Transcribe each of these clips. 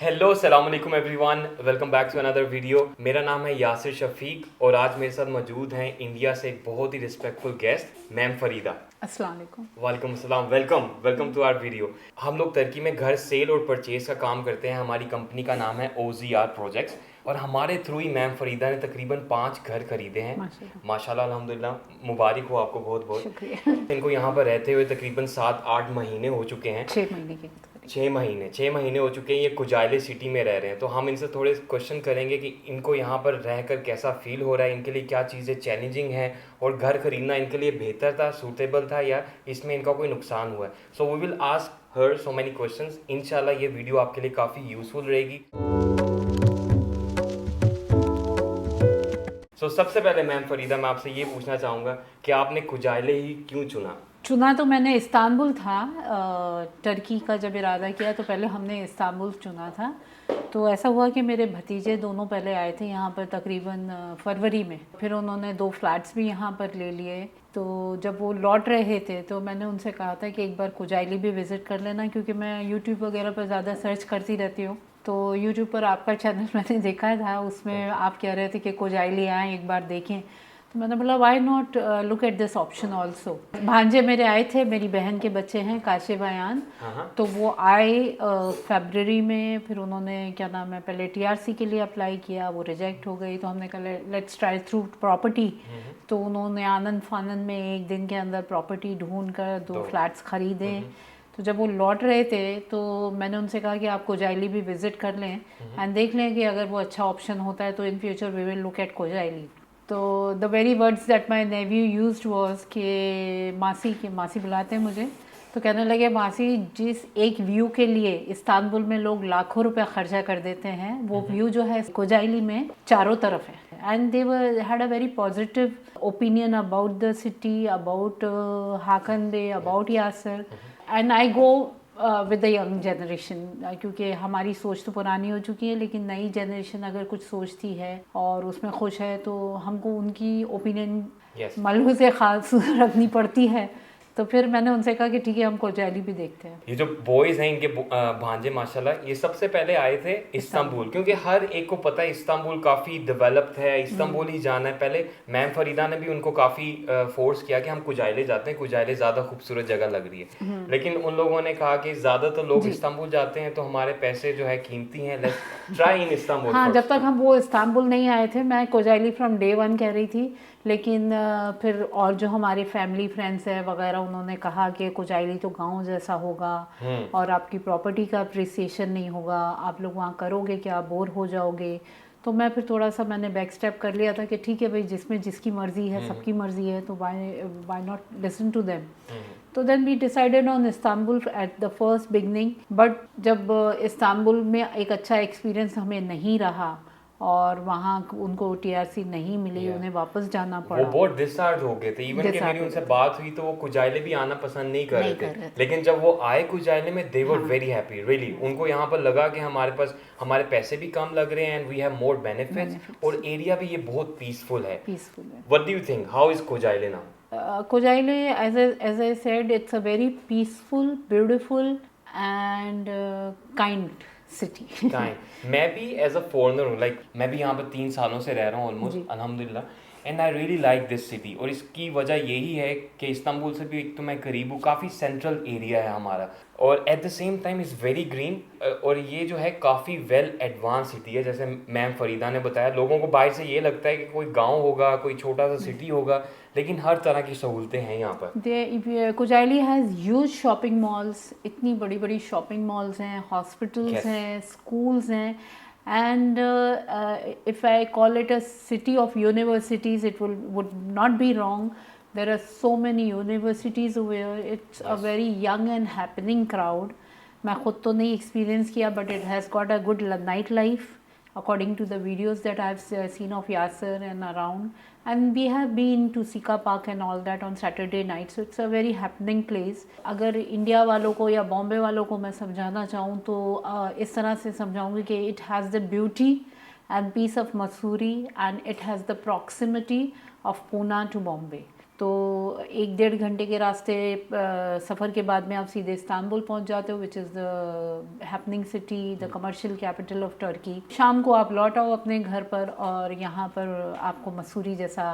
Hello अस्सलाम वालेकुम everyone, welcome back to another video. मेरा नाम है यासिर शफीक और आज मेरे साथ मौजूद हैं इंडिया से एक बहुत ही रिस्पेक्टफुल गेस्ट मैम फरीदा। अस्सलाम वालेकुम। वालेकुम अस्सलाम, welcome welcome to our video. हम लोग तुर्की में घर सेल और परचेज का काम करते हैं। हमारी कंपनी का नाम है OZR प्रोजेक्ट्स और हमारे थ्रू ही मैम फरीदा ने तकरीबन 5 घर खरीदे हैं। माशाल्लाह। माशाल्लाह अल्हम्दुलिल्लाह, मुबारक हो आपको बहुत बहुत। शुक्रिया। इनको यहाँ पर रहते हुए तकरीबन 7-8 महीने हो चुके हैं। 6 महीने के करीब। 6 महीने हो चुके हैं। ये कुजाइले सिटी में रह रहे हैं, तो हम इनसे थोड़े क्वेश्चन करेंगे कि इनको यहाँ पर रहकर कैसा फील हो रहा है, इनके लिए क्या चीज़ें चैलेंजिंग हैं और घर खरीदना इनके लिए बेहतर था, सूटेबल था या इसमें इनका कोई नुकसान हुआ है। So we will ask her so many questions. इंशाल्लाह ये वीडियो आपके लिए काफ़ी यूज़फुल रहेगी। सबसे पहले मैम फरीदा, मैं आपसे ये पूछना चाहूँगा कि आपने कुजाइले ही क्यों चुना तो मैंने इस्तांबुल था। टर्की का जब इरादा किया तो पहले हमने इस्तांबुल चुना था। तो ऐसा हुआ कि मेरे भतीजे दोनों पहले आए थे यहाँ पर तकरीबन फरवरी में। फिर उन्होंने 2 फ्लैट्स भी यहाँ पर ले लिए। तो जब वो लौट रहे थे तो मैंने उनसे कहा था कि एक बार कुजाइली भी विज़िट कर लेना, क्योंकि मैं यूट्यूब वगैरह पर ज़्यादा सर्च करती रहती हूँ। तो यूट्यूब पर आपका चैनल मैंने देखा था, उसमें आप कह रहे थे कि कुजाइली आएँ एक बार देखें। तो मैंने बोला why not look at this option also. भांजे मेरे आए थे, मेरी बहन के बच्चे हैं काशिफ अयान। तो वो आए फरवरी में। फिर उन्होंने क्या नाम है, पहले TRC के लिए अप्लाई किया, वो रिजेक्ट हो गई। तो हमने कहा लेट्स ट्राई थ्रू प्रॉपर्टी। तो उन्होंने आनंद फानंद में एक दिन के अंदर प्रॉपर्टी ढूंढ कर 2 फ्लैट्स खरीदे। तो जब वो लौट रहे थे तो मैंने उनसे कहा कि आप कोजाइली भी विज़िट कर लें एंड देख लें कि अगर वो अच्छा ऑप्शन होता है तो in future we will look at cosily. तो the very words that my nephew used was कि मासी बुलाते हैं मुझे, तो कहने लगे मासी, जिस एक व्यू के लिए इस्तांबुल में लोग लाखों रुपए खर्चा कर देते हैं, वो व्यू जो है कोजाइली में चारों तरफ है। And they had a very positive opinion about the city, about Hakan Bey, about Yasar. And I go with the young generation, क्योंकि हमारी सोच तो पुरानी हो चुकी है, लेकिन नई जनरेशन अगर कुछ सोचती है और उसमें खुश है तो हमको उनकी ओपिनियन मलहूज़ खास रखनी पड़ती है। तो फिर मैंने उनसे कहा कि ठीक है, हम कोजाइली भी देखते हैं। ये जो बॉयज हैं इनके भांजे माशाल्लाह, ये सबसे पहले आए थे इस्तांबुल, क्योंकि हर एक को पता है इस्तांबुल काफ़ी डेवलप्ड है, इस्तांबुल ही जाना है। पहले मैम फरीदा ने भी उनको काफ़ी फोर्स किया कि हम कुजाइले जाते हैं, कुजाइले ज़्यादा खूबसूरत जगह लग रही है। लेकिन उन लोगों ने कहा कि ज़्यादातर लोग इस्तांबुल जाते हैं तो हमारे पैसे जो है कीमती हैं, लेट्स ट्राई इन इस्तांबुल। हाँ, जब तक हम वो इस्तांबुल नहीं आए थे, मैं कोजाइली फ्रॉम डे 1 कह रही थी। लेकिन फिर और जो हमारे फैमिली फ्रेंड्स हैं वगैरह, उन्होंने कहा कि कोजाइली तो गांव जैसा होगा और आपकी प्रॉपर्टी का अप्रिसिएशन नहीं होगा, आप लोग वहाँ करोगे क्या, बोर हो जाओगे। तो मैं फिर थोड़ा सा मैंने बैक स्टेप कर लिया था कि ठीक है भाई, जिसमें जिसकी मर्ज़ी है, सबकी मर्ज़ी है, तो why not listen to them. तो then we decided on Istanbul at the first beginning. But जब इस्तांबुल में एक अच्छा एक्सपीरियंस हमें नहीं रहा और वहाँ उनको TRC नहीं मिली, उन्हें वापस जाना पड़ा। वो बहुत डिसहार्ट हो गए थे। इवन कि मेरी उनसे बात हुई तो वो कुजाइले भी आना पसंद नहीं कर रहे थे। लेकिन जब वो आए कुजाइले में, दे वर वेरी हैप्पी रियली। उनको यहाँ पर लगा कि हमारे पास हमारे पैसे भी कम लग रहे हैं and we have more benefits, और एरिया भी ये बहुत पीसफुल है। What do you think, how is कुजाइले now? Kojaile, as I said, it's a very peaceful, beautiful and kind city. मैं भी एज अ फॉरनर हूँ, लाइक मैं भी यहाँ पर 3 सालों से रह रहा हूँ ऑलमोस्ट, अल्हम्दुलिल्लाह, and I really like this city. और इसकी वजह यही है कि इस्तांबुल से भी एक तो मैं करीब हूँ, काफ़ी सेंट्रल एरिया है हमारा, और at the same time is very green. और ये जो है काफ़ी वेल एडवांस सिटी है। जैसे मैम फरीदा ने बताया, लोगों को बाहर से ये लगता है कि कोई गाँव होगा, कोई छोटा सा सिटी होगा, लेकिन हर तरह की सहूलतें हैं यहाँ पर। कोजाइली हैज़ ह्यूज शॉपिंग मॉल्स, इतनी बड़ी बड़ी शॉपिंग मॉल्स हैं, हॉस्पिटल्स हैं, स्कूल्स हैं। And if I call it a city of universities, it would not be wrong. There are so many universities where it's a very young and happening crowd. मैं खुद तो नहीं experience किया, but it has got a good night life according to the videos that I've seen of Yasser and around. And we have been to Sika Park and all that on Saturday night, so it's a very happening place. अगर India वालों को या बॉम्बे वालों को मैं समझाना चाहूँ तो इस तरह से समझाऊँगी कि it has the beauty and peace of Mussoorie and it has the proximity of Pune to Bombay. तो 1-1.5 घंटे के रास्ते सफ़र के बाद में आप सीधे इस्तांबुल पहुंच जाते हो, which is the happening city, the commercial capital of Turkey. शाम को आप लौट आओ अपने घर पर, और यहाँ पर आपको मसूरी जैसा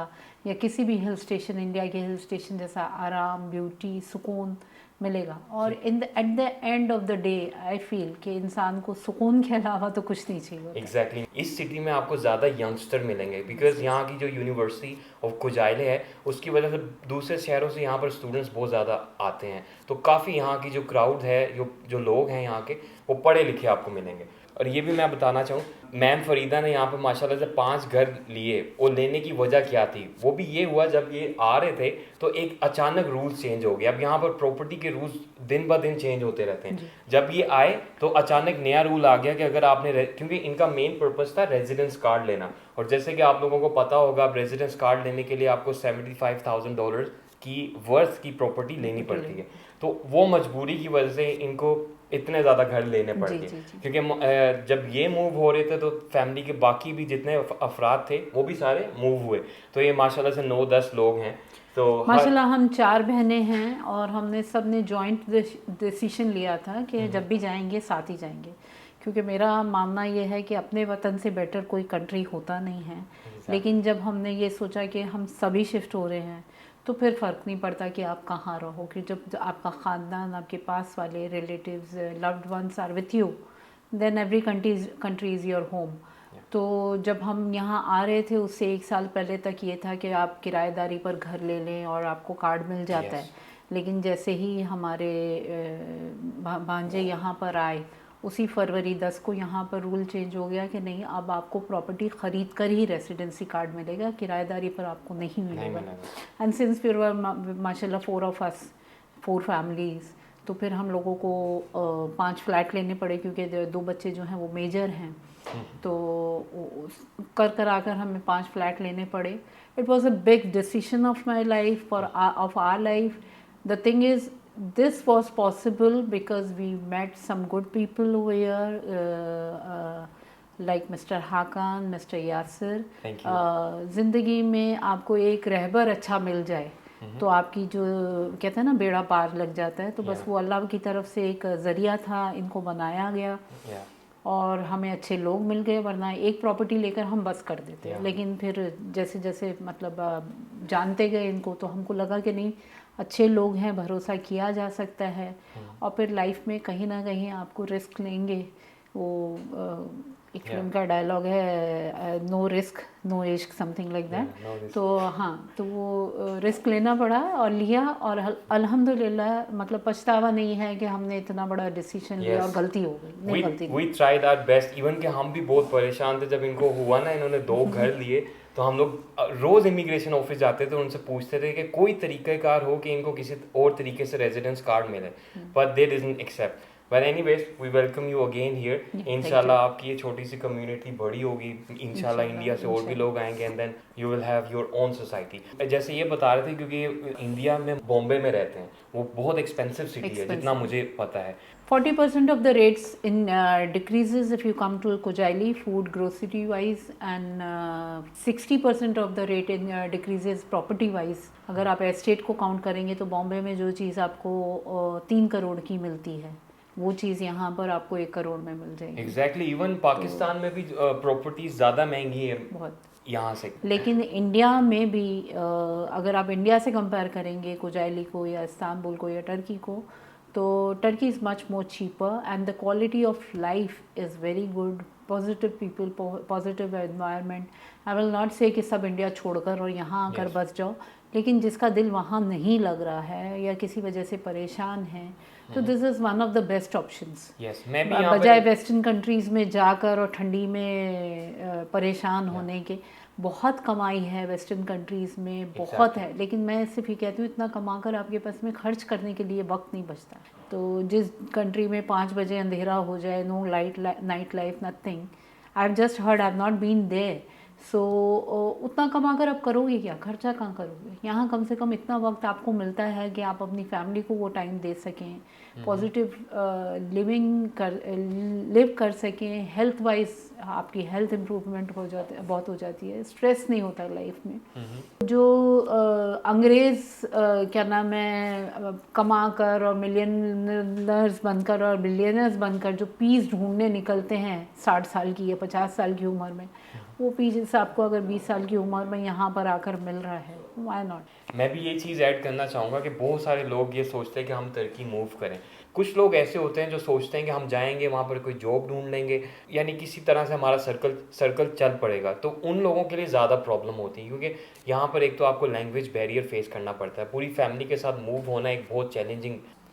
या किसी भी हिल स्टेशन, इंडिया के हिल स्टेशन जैसा आराम, ब्यूटी, सुकून मिलेगा। और at the end of the day I feel कि इंसान को सुकून के अलावा तो कुछ नहीं चाहिए होता। एग्जैक्टली इस सिटी में आपको ज़्यादा यंगस्टर मिलेंगे, बिकॉज यहाँ की जो यूनिवर्सिटी ऑफ कुजाइले है उसकी वजह से दूसरे शहरों से यहाँ पर स्टूडेंट्स बहुत ज़्यादा आते हैं, तो काफ़ी यहाँ की जो क्राउड है, जो लोग हैं यहाँ के, वो पढ़े लिखे आपको मिलेंगे। और ये भी मैं बताना चाहूँ, मैम फरीदा ने यहाँ पर माशाल्लाह से 5 घर लिए, और लेने की वजह क्या थी, वो भी ये हुआ जब ये आ रहे थे तो एक अचानक रूल्स चेंज हो गए। अब यहाँ पर प्रॉपर्टी के रूल्स दिन ब दिन चेंज होते रहते हैं। जब ये आए तो अचानक नया रूल आ गया कि अगर आपने, क्योंकि इनका मेन पर्पस था रेजिडेंस कार्ड लेना, और जैसे कि आप लोगों को पता होगा, अब रेजिडेंस कार्ड लेने के लिए आपको $75,000 की वर्थ की प्रॉपर्टी लेनी पड़ती है। तो वो मजबूरी की वजह से इनको इतने ज़्यादा घर लेने पड़ गए, क्योंकि जब ये मूव हो रहे थे तो फैमिली के बाकी भी जितने अफराद थे वो भी सारे मूव हुए। तो ये माशाल्लाह से 9-10 लोग हैं। तो माशाल्लाह हम 4 बहनें हैं, और हमने सब ने जॉइंट डिसीजन लिया था कि जब भी जाएंगे साथ ही जाएंगे, क्योंकि मेरा मानना ये है कि अपने वतन से बेटर कोई कंट्री होता नहीं है। लेकिन जब हमने ये सोचा कि हम सभी शिफ्ट हो रहे हैं तो फिर फ़र्क नहीं पड़ता कि आप कहाँ रहो, कि जब आपका ख़ानदान, आपके पास वाले relatives, loved ones are with you, then every country is your home. तो जब हम यहाँ आ रहे थे उससे 1 साल पहले तक ये था कि आप किराएदारी पर घर ले लें और आपको कार्ड मिल जाता है। लेकिन जैसे ही हमारे भांजे यहाँ पर आए, उसी फरवरी 10 को यहाँ पर रूल चेंज हो गया कि नहीं, अब आपको प्रॉपर्टी ख़रीद कर ही रेसिडेंसी कार्ड मिलेगा, किराएदारी पर आपको नहीं मिलेगा। एंड सिंस फिर माशाल्लाह 4 ऑफ अस, 4 फैमिलीज़, तो फिर हम लोगों को 5 फ्लैट लेने पड़े, क्योंकि 2 बच्चे जो हैं वो मेजर हैं। तो कर आकर हमें 5 फ्लैट लेने पड़े। It was a big decision of my life, of our life. The thing is, this was possible because we met some good people over here, like Mr. Hakan, Mr. Yasir. ज़िंदगी में आपको एक रहबर अच्छा मिल जाए तो आपकी जो कहते हैं ना बेड़ा पार लग जाता है, तो बस वो अल्लाह की तरफ से एक ज़रिया था, इनको बनाया गया और हमें अच्छे लोग मिल गए, वरना एक प्रॉपर्टी लेकर हम बस कर देते हैं। लेकिन फिर जैसे जैसे मतलब जानते गए इनको, तो हमको लगा कि नहीं, अच्छे लोग हैं, भरोसा किया जा सकता है। और फिर लाइफ में कहीं ना कहीं आपको रिस्क लेंगे। वो एक फिल्म का डायलॉग है, नो रिस्क नो इश्क, समथिंग लाइक दैट। तो हाँ, तो वो रिस्क लेना पड़ा और लिया, और अल्हम्दुलिल्लाह मतलब पछतावा नहीं है कि हमने इतना बड़ा डिसीजन लिया और गलती हो गई। नहीं, गलती we tried our best. Even कि हम भी बहुत परेशान थे जब इनको हुआ ना, इन्होंने 2 घर लिए, तो हम लोग रोज़ इमिग्रेशन ऑफिस जाते थे, उनसे पूछते थे कि कोई तरीक़ाकार हो कि इनको किसी और तरीके से रेजिडेंस कार्ड मिले, but they didn't accept. But anyways, we welcome you again here. इंशाल्लाह आपकी ये छोटी सी कम्युनिटी बड़ी होगी, इंशाल्लाह इंडिया से और भी लोग आएंगे, and then you will have your own society. जैसे ये बता रहे थे, क्योंकि इंडिया में बॉम्बे में रहते हैं, वो बहुत एक्सपेंसिव सिटी है जितना मुझे पता है। 40% of the rates in decreases if you come to Kojaili, food, grocery wise, and 60% of the rate in decreases property wise। अगर आप एस्टेट को काउंट करेंगे तो बॉम्बे में जो चीज़ आपको 3 करोड़ की मिलती है, वो चीज़ यहाँ पर आपको 1 करोड़ में मिल जाएगी। एग्जैक्टली इवन पाकिस्तान में भी प्रॉपर्टीज ज़्यादा महंगी है बहुत यहाँ से। लेकिन इंडिया में भी अगर आप इंडिया से कंपेयर करेंगे कोजाइली को या इस्तांबुल को या टर्की को, तो Turkey is much more cheaper and the quality of life is very good, positive people, positive environment. I will not से कि सब इंडिया छोड़कर और यहाँ आकर बस जाओ, लेकिन जिसका दिल वहाँ नहीं लग रहा है या किसी वजह से परेशान है, तो this is one of the best options. बजाय वेस्टर्न कंट्रीज़ में जाकर और ठंडी में परेशान होने के। बहुत कमाई है वेस्टर्न कंट्रीज़ में, बहुत है, लेकिन मैं सिर्फ ये कहती हूँ, इतना कमा कर आपके पास में खर्च करने के लिए वक्त नहीं बचता। तो जिस कंट्री में 5 बजे अंधेरा हो जाए, no night life, nothing, I have just heard, I have not been there. So उतना कमा कर आप करोगे क्या, खर्चा कहाँ करोगे? यहाँ कम से कम इतना वक्त आपको मिलता है कि आप अपनी फैमिली को वो टाइम दे सकें, पॉजिटिव लिव कर सकें, हेल्थ वाइज आपकी हेल्थ इम्प्रूवमेंट बहुत हो जाती है, स्ट्रेस नहीं होता लाइफ में। जो अंग्रेज़ क्या नाम है कमा कर और मिलियनर्स बनकर और बिलियनर्स बनकर जो पीस ढूंढने निकलते हैं 60 साल की या 50 साल की उम्र में, वो पीस आपको अगर 20 साल की उम्र में यहाँ पर आकर मिल रहा है, व्हाई नॉट। मैं भी ये चीज़ ऐड करना चाहूँगा कि बहुत सारे लोग ये सोचते हैं कि हम टर्की मूव करें। कुछ लोग ऐसे होते हैं जो सोचते हैं कि हम जाएंगे वहाँ पर कोई जॉब ढूंढ लेंगे, यानी किसी तरह से हमारा सर्कल चल पड़ेगा। तो उन लोगों के लिए ज़्यादा प्रॉब्लम होती है, क्योंकि यहाँ पर एक तो आपको लैंग्वेज बैरियर फेस करना पड़ता है, पूरी फैमिली के साथ मूव होना एक बहुत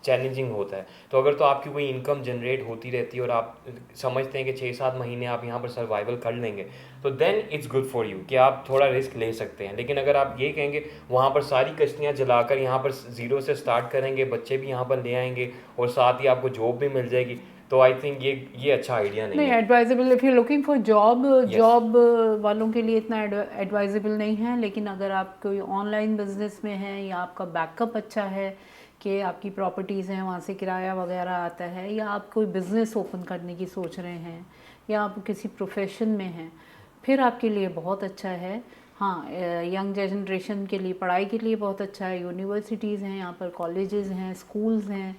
चैलेंजिंग होता है। तो अगर तो आपकी कोई इनकम जनरेट होती रहती है और आप समझते हैं कि 6-7 महीने आप यहाँ पर सर्वाइवल कर लेंगे, तो then it's good for you कि आप थोड़ा रिस्क ले सकते हैं। लेकिन अगर आप ये कहेंगे वहाँ पर सारी कश्तियाँ जलाकर यहाँ पर ज़ीरो से स्टार्ट करेंगे, बच्चे भी यहाँ पर ले आएंगे और साथ ही आपको जॉब भी मिल जाएगी, तो आई थिंक ये अच्छा आइडिया नहीं है। Advisable if you looking for job वालों के लिए इतना एडवाइजेबल नहीं है। लेकिन अगर आप कोई ऑनलाइन बिजनेस में हैं या आपका बैकअप अच्छा है कि आपकी प्रॉपर्टीज़ हैं, वहाँ से किराया वगैरह आता है, या आप कोई बिज़नेस ओपन करने की सोच रहे हैं, या आप किसी प्रोफेशन में हैं, फिर आपके लिए बहुत अच्छा है। हाँ, यंग जनरेशन के लिए पढ़ाई के लिए बहुत अच्छा है। यूनिवर्सिटीज़ हैं यहाँ पर, कॉलेजेस हैं, स्कूल्स हैं,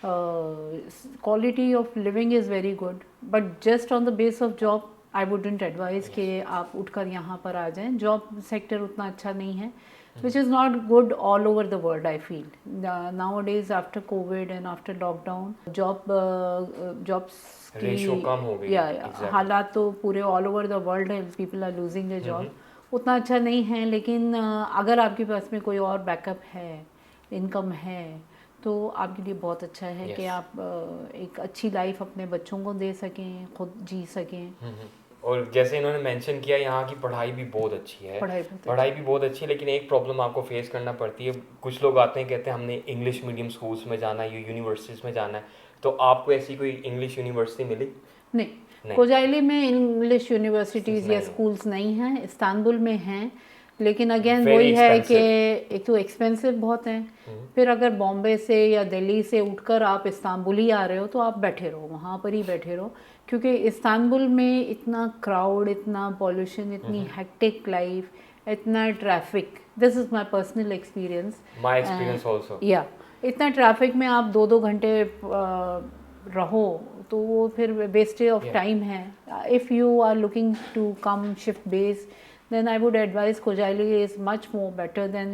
quality of living is very good, but just on the base of job I wouldn't advise कि आप उठकर यहाँ पर आ जाएं। जॉब सेक्टर उतना अच्छा नहीं है, which is not good all over the world, I feel. Nowadays after COVID and after lockdown, jobs ratio कम हो गई। exactly. हालात तो पूरे all over the world है, people are losing their job. उतना अच्छा नहीं है, लेकिन अगर आपके पास में कोई और बैकअप है, इनकम है, तो आपके लिए बहुत अच्छा है कि आप एक अच्छी लाइफ अपने बच्चों को दे सकें, खुद जी सकें। और जैसे इन्होंने मेंशन किया, यहाँ की पढ़ाई भी बहुत अच्छी है, पढ़ाई भी बहुत अच्छी है, लेकिन एक प्रॉब्लम आपको फेस करना पड़ती है। कुछ लोग आते हैं कहते हैं हमने इंग्लिश मीडियम स्कूल्स में जाना है, यूनिवर्सिटीज़ में जाना है, तो आपको ऐसी कोई इंग्लिश यूनिवर्सिटी मिली? नहीं। कोजाइली में इंग्लिश यूनिवर्सिटीज़ या स्कूल्स नहीं हैं, इस्तांबुल में हैं, लेकिन अगेन वही है कि एक तो एक्सपेंसिव बहुत हैं। फिर अगर बॉम्बे से या दिल्ली से उठकर आप इस्तांबुल ही आ रहे हो, तो आप बैठे रहो, वहाँ पर ही बैठे रहो, क्योंकि इस्तांबुल में इतना क्राउड, इतना पॉल्यूशन, इतनी हेक्टिक लाइफ, इतना traffic. This is my personal experience, my experience also. या इतना ट्रैफिक में आप 2-2 घंटे रहो, तो वो फिर वेस्ट ऑफ टाइम है। If you are looking to come shift base, then I would advise Kocaeli is much more better than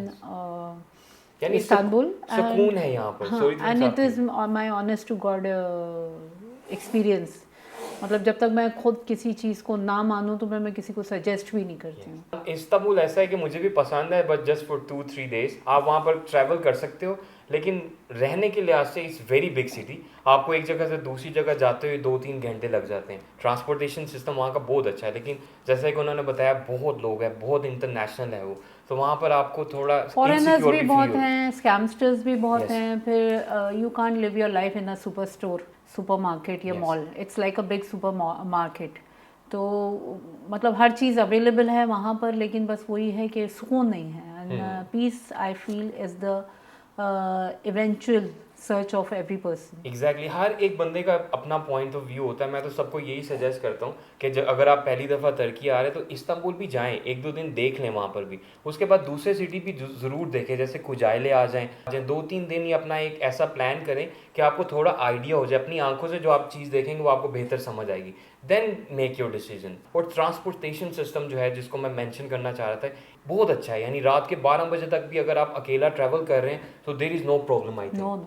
Istanbul. सुकून है यहाँ पर। हाँ, and it is my honest to God experience. मतलब जब तक मैं खुद किसी चीज़ को ना मानूं, तो मैं किसी को सजेस्ट भी नहीं करती हूँ। इस्तांबुल ऐसा है कि मुझे भी पसंद है, बट जस्ट फॉर 2-3 डेज आप वहाँ पर ट्रैवल कर सकते हो, लेकिन रहने के लिहाज से इट्स वेरी बिग सिटी। आपको एक जगह से दूसरी जगह जाते हुए 2-3 घंटे लग जाते हैं। ट्रांसपोर्टेशन सिस्टम वहाँ का बहुत अच्छा है, लेकिन जैसा कि उन्होंने बताया बहुत लोग हैं, बहुत इंटरनेशनल है वो, तो वहाँ पर आपको थोड़ा फॉरेनर्स भी बहुत हैं, स्कैमस्टर्स भी बहुत हैं। फिर you can't live your life in a supermarket या mall. It's like a big supermarket. तो मतलब हर चीज़ अवेलेबल है वहाँ पर, लेकिन बस वही है कि सुकून नहीं है। And peace I feel is the eventual search of every person. Exactly, हर एक बंदे का अपना पॉइंट ऑफ व्यू होता है। मैं तो सबको यही सजेस्ट करता हूँ कि अगर आप पहली दफ़ा टर्की आ रहे हैं तो इस्तांबुल भी जाएं, 1-2 दिन देख लें वहाँ पर भी। उसके बाद दूसरे सिटी भी ज़रूर देखें, जैसे कुजाइले आ जाएं, 2-3 दिन ही अपना एक ऐसा प्लान करें कि आपको थोड़ा आइडिया हो जाए, अपनी आंखों से जो आप चीज़ देखेंगे वो आपको बेहतर समझ आएगी, देन मेक योर डिसीजन। और ट्रांसपोर्टेशन सिस्टम जो है, जिसको मैं मेंशन करना चाह रहा था, बहुत अच्छा है। यानी रात के 12 बजे तक भी अगर आप अकेला ट्रैवल कर रहे हैं तो there is no problem, I think.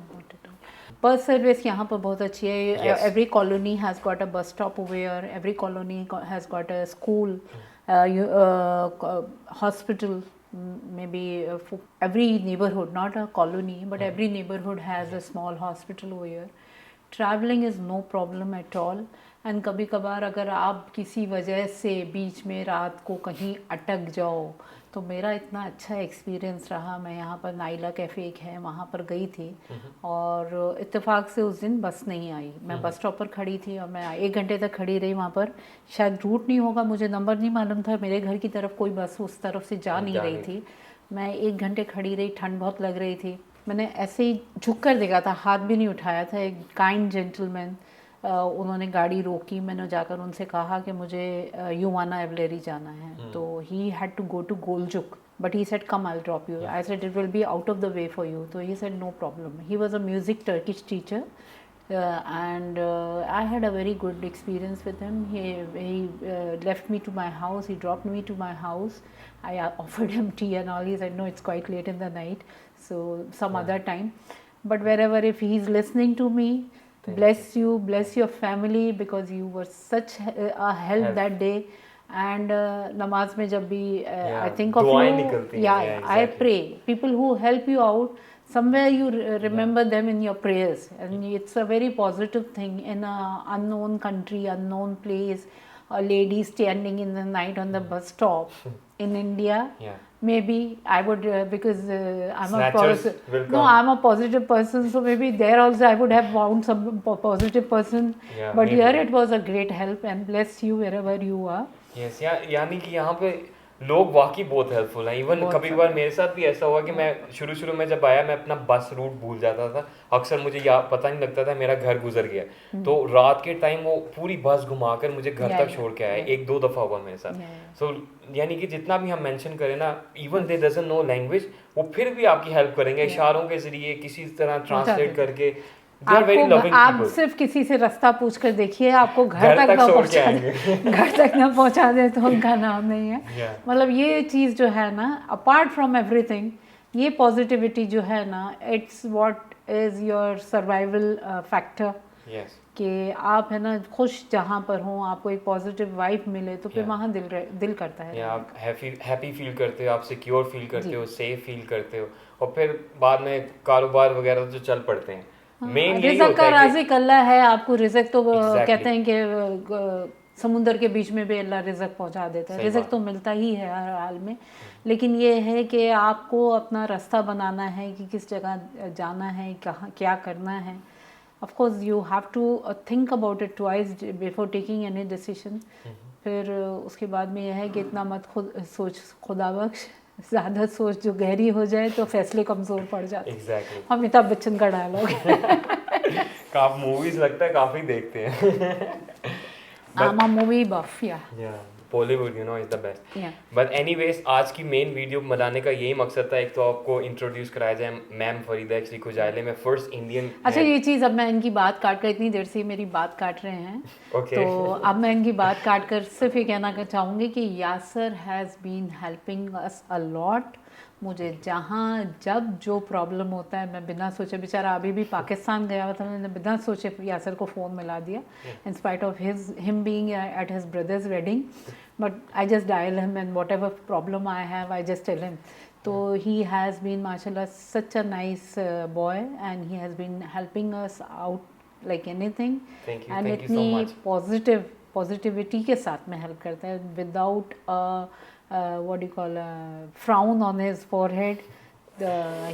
Bus service यहाँ पर बहुत अच्छी है। Every colony has got a bus stop over, every colony has got a school, hospital, maybe for every neighborhood, not a colony, but every neighborhood has a small hospital over here. Traveling is no problem at all. And कभी कभार अगर आप किसी वजह से बीच में रात को कहीं अटक जाओ, तो मेरा इतना अच्छा एक्सपीरियंस रहा। मैं यहाँ पर नाइला कैफ़े एक है, वहाँ पर गई थी, और इत्तेफाक से उस दिन बस नहीं आई। मैं बस स्टॉप पर खड़ी थी और मैं 1 घंटे तक खड़ी रही वहाँ पर। शायद रूट नहीं होगा, मुझे नंबर नहीं मालूम था, मेरे घर की तरफ कोई बस उस तरफ से जा नहीं रही थी। मैं 1 घंटे खड़ी रही, ठंड बहुत लग रही थी। मैंने ऐसे ही झुक कर देखा था, हाथ भी नहीं उठाया था। एक काइंड जेंटलमैन, उन्होंने गाड़ी रोकी, मैंने जाकर उनसे कहा कि मुझे युवाना एवलेरी जाना है। तो he had to go to Golcuk, but he said come, I will drop you. I said it will be out of the way for you. तो he said no problem. He was a music Turkish teacher, and I had a very good experience with him. He left me to my house. He dropped me to my house. I offered him tea and all. He said, "No, it's quite late in the night, so some other time." But wherever, if he's listening to me, bless you, bless your family, because you were such a help that day. And namaz mein jab bhi I think of दुआएं you, निकलती हैं, yeah, I exactly. pray. People who help you out, somewhere you remember them in your prayers, and it's a very positive thing. In a unknown country, unknown place, a lady standing in the night on the bus stop in India. Yeah. Maybe I would because I'm Snatchers will come. I'm a positive person, so maybe there also I would have found some positive person. Yeah, But maybe. here it was a great help, and bless you wherever you are. Yes, यानी कि यहाँ पे लोग वाकई बहुत helpful हैं। Even बहुत कभी कभार मेरे साथ भी ऐसा हुआ कि मैं शुरू में जब आया, मैं अपना बस रूट भूल जाता था। अक्सर मुझे पता नहीं लगता था मेरा घर गुजर गया, तो रात के टाइम वो पूरी बस घुमाकर मुझे घर तक छोड़ के आया। 1-2 दफ़ा हुआ मेरे साथ। सो यानी कि जितना भी हम मेंशन करें ना, even they doesn't know language, वो फिर भी आपकी हेल्प करेंगे इशारों के जरिए, किसी तरह ट्रांसलेट करके। आप सिर्फ किसी से रास्ता पूछ कर देखिए, आपको घर तक ना पहुंचा दे, घर तक ना पहुंचा दे तो उनका नाम नहीं है। मतलब ये चीज़ जो है ना, अपार्ट फ्रॉम एवरीथिंग, ये पॉजिटिविटी जो है ना, it's what is your survival factor. कि आप है ना खुश जहाँ पर हों, आपको एक पॉजिटिव वाइब मिले, तो फिर वहाँ दिल करता है। आप हैप्पी फील करते हो, आप सिक्योर फील करते हो, सेफ फील करते हो, और फिर बाद में कारोबार वगैरह जो चल पड़ते हैं। रिज़्क़ का राज़िक़ अल्लाह है। आपको रिज़्क़ तो कहते हैं कि समुंदर के बीच में भी अल्लाह रिज़्क़ पहुंचा देता है। रिज़्क़ तो मिलता ही है हर हाल में, लेकिन ये है कि आपको अपना रास्ता बनाना है कि किस जगह जाना है, कहाँ क्या करना है। Of course you have to think about it twice before taking any decision. फिर उसके बाद में यह है कि इतना मत सोच खुदा बख्श, ज़्यादा सोच जो गहरी हो जाए तो फैसले कमज़ोर पड़ जाते हैं। Exactly. अमिताभ बच्चन का डायलॉग। काफ़ी मूवीज लगता है काफ़ी देखते हैं। I'm a movie buff, yeah. Bollywood you know is the best. Yeah. But anyways, आज की मेन वीडियो बनाने का यही मकसद था, एक तो आपको इंट्रोड्यूस कराया जाए मैम फरीदा एक्चुअली खुजाइले में फर्स्ट इंडियन। अच्छा, ये चीज़ अब मैं इनकी बात काट कर, इतनी देर से मेरी बात काट रहे हैं, Okay. तो अब मैं इनकी बात काट कर सिर्फ ये कहना चाहूँगी कि Yasar has been helping us a lot. मुझे जहाँ जब जो प्रॉब्लम होता है, मैं बिना सोचे, बेचारा अभी भी पाकिस्तान गया हुआ था, मैंने बिना सोचे यासर को फ़ोन मिला दिया, in spite of him being at his brother's wedding, but I just dial him and whatever problem I have I just tell him. तो ही हैज़ बीन माशाल्लाह such a nice boy, and he has been helping us out like anything, and इतनी positivity के साथ में help करता है, without what do you call frown on his forehead.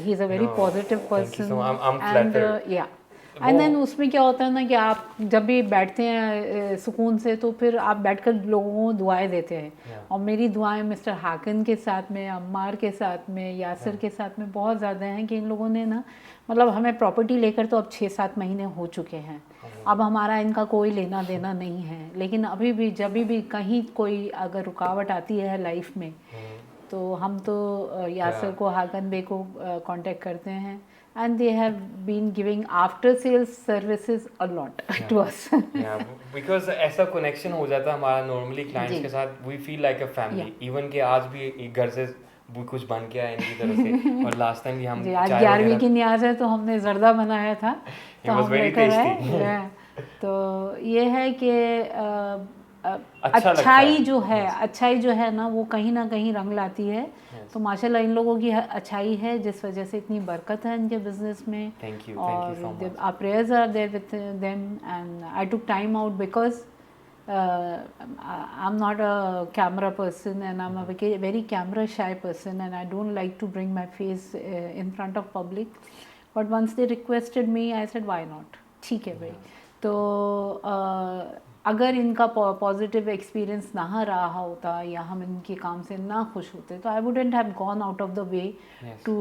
He's a very positive person. So I'm flattered. Yeah. And then उसमें क्या होता है ना कि आप जब भी बैठते हैं सुकून से, तो फिर आप बैठकर लोगों को दुआएं देते हैं। और मेरी दुआएं मिस्टर हाकिन के साथ में, अम्मार के साथ में, यासर के साथ में बहुत ज़्यादा हैं कि इन लोगों ने ना, मतलब हमें प्रॉपर्टी लेकर तो अब 6-7 महीने हो चुके हैं, अब हमारा इनका कोई लेना देना नहीं है, लेकिन अभी भी जब भी कहीं कोई अगर रुकावट आती है लाइफ में, तो हम तो यासर को, हाकिन बे को कांटेक्ट करते हैं, and they have been giving after sales services a lot to us. because ऐसा connection हो जाता है हमारा नॉर्मली क्लाइंट्स के साथ, we feel like a family. even कि आज भी एक घर से कुछ बन के आए इनकी तरफ से, और लास्ट टाइम भी हम आज 11वीं की न्याज है तो हमने जर्दा बनाया था, तो हम लेकर आए। तो ये है कि अच्छाई जो है ना, वो कहीं ना कहीं रंग लाती है। तो माशाल्लाह इन लोगों की अच्छाई है, जिस वजह से इतनी बरकत है इनके बिजनेस में। और our prayers are there with them, and I took time out because I'm not a camera person, and I'm a very camera shy person, and I don't like to bring my face in front of public. But once they requested me, I said why not, ठीक है भाई। तो अगर इनका positive experience ना रहा होता या हम इनके काम से ना खुश होते तो I wouldn't have gone out of the way to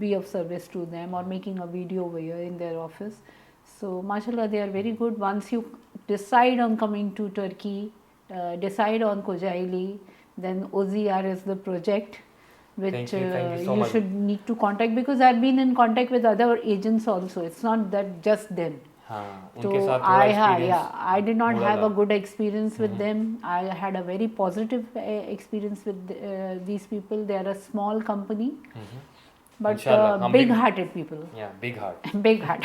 be of service to them और making a video over here in their office. So mashallah, they are very good. Once you decide on coming to Turkey, decide on Kocaeli, then OZR is the project which Thank you so you much. should need to contact, because I've been in contact with other agents also. It's not that just them. हाँ, So उनके साथ थोड़ा experience I did not बुरा have a लगा। good experience with them. I had a very positive experience with these people. They are a small company, but इंशाल्लाह, हम big भी- hearted people. Yeah, big heart. Big heart.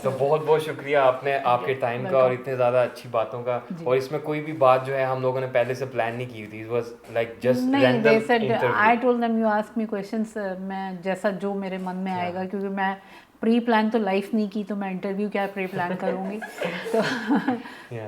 तो बहुत बहुत शुक्रिया आपने आपके टाइम का और इतने ज़्यादा अच्छी बातों का। और इसमें कोई भी बात जो है हम लोगों ने पहले से प्लान नहीं की थी। It was like just नहीं, random they said, interview. I told them you ask me questions, मैं जैसा जो मेरे मन में आएगा, क्योंकि मैं प्री प्लान तो लाइफ नहीं की, तो मैं इंटरव्यू क्या प्री प्लान करूँगी।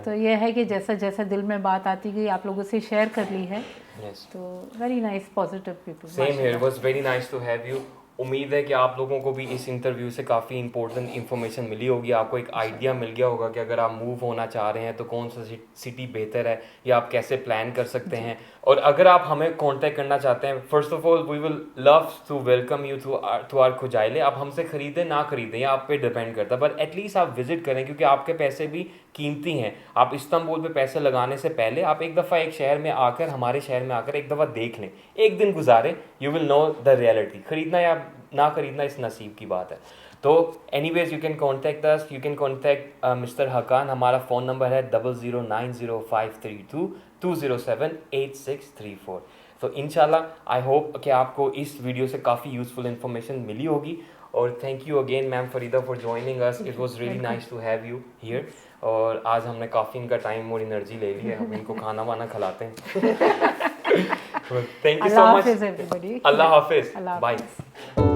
तो ये है कि जैसा जैसा दिल में बात आती गई आप लोगों से शेयर कर ली है। Yes. तो very nice positive people. Same here, was very nice to have you. उम्मीद है कि आप लोगों को भी इस इंटरव्यू से काफ़ी इंपॉर्टेंट इन्फॉर्मेशन मिली होगी, आपको एक आइडिया मिल गया होगा कि अगर आप मूव होना चाह रहे हैं तो कौन सा सिटी बेहतर है या आप कैसे प्लान कर सकते हैं। और अगर आप हमें कांटेक्ट करना चाहते हैं, first of all we will love to welcome you to our खुजाइले। आप हमसे ख़रीदें ना ख़रीदें या आप पे डिपेंड करता है, बट एटलीस्ट आप विजिट करें, क्योंकि आपके पैसे भी कीमती हैं। आप इस्तांबुल पे पैसे लगाने से पहले आप एक दफ़ा एक शहर में आकर, हमारे शहर में आकर एक दफ़ा देख लें, एक दिन गुजारें, you will know the reality. ख़रीदना या ना खरीदना इस नसीब की बात है। तो anyways you can contact us, you can contact mister Hakan. हमारा फ़ोन नंबर है 00905322078634। तो इंशाल्लाह आई होप कि आपको इस वीडियो से काफ़ी यूज़फुल इन्फॉर्मेशन मिली होगी। और thank you again ma'am Farida for joining us. It was really nice to have you here. और आज हमने काफ़ी इनका टाइम और एनर्जी ले ली है, हम इनको खाना वाना खिलाते हैं। Thank you so much. everybody. अल्लाह हाफिज़, अल्लाह बाय। हाफिज़।